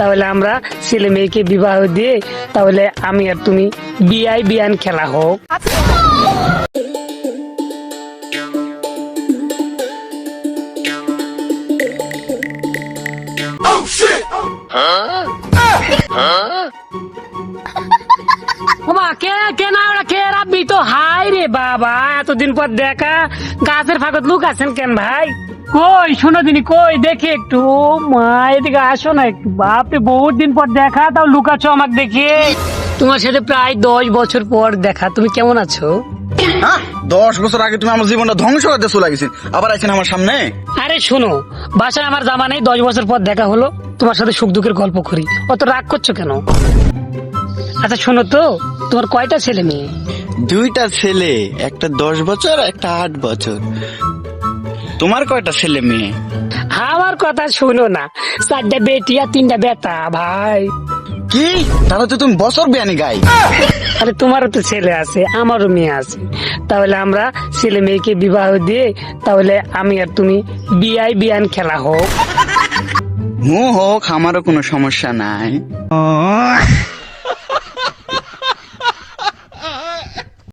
তাহলে আমরা ছেলে মেয়েকে বিবাহ দিয়ে তাহলে আমি আর তুমি বিয়াই বিয়ান খেলা হোক। ওমা কে কে না ওরা কে রাব্বি তো হাই রে বাবা, এতদিন পর দেখা, গাছের ফাঁকত লুক আছেন কেন ভাই? কই শোনো দিনি, কই দেখে একটু। ও মা এদিকে আসো না একটু, বাপরে বহুত দিন পর দেখা, তাও লুকাচ্ছ আমাকে দেখে। তোমার সাথে প্রায় 10 বছর পর দেখা, তুমি কেমন আছো? 10 বছর আগে তুমি আমার জীবনটা ধ্বংস করতে চলে গেছেন, আবার আছেন আমার সামনে। আরে শোনো, বাসায় আমার জামা নেই, 10 বছর পর দেখা হলো, তোমার সাথে সুখ দুঃখের গল্প করি, অত রাগ করছো কেন? আচ্ছা শোনো তো, তোমার কয়টা ছেলে মেয়ে? 2টা ছেলে, একটা 10 বছর, একটা 8 বছর। তোমার কয়টা ছেলে মেয়ে? আমার কথা শোনো না, 4টা বেটি আর 3টা বেটা ভাই। কি? তাহলে তো তুমি বছর বিয়ানি গাই। আরে তোমারও তো ছেলে আছে, আমারও মেয়ে আছে, তাহলে আমরা ছেলে মেয়েকে বিবাহ দিয়ে তাহলে আমি আর তুমি বিয়াই বিয়ান খেলা হোক। হোক, আমারও কোনো সমস্যা নাই।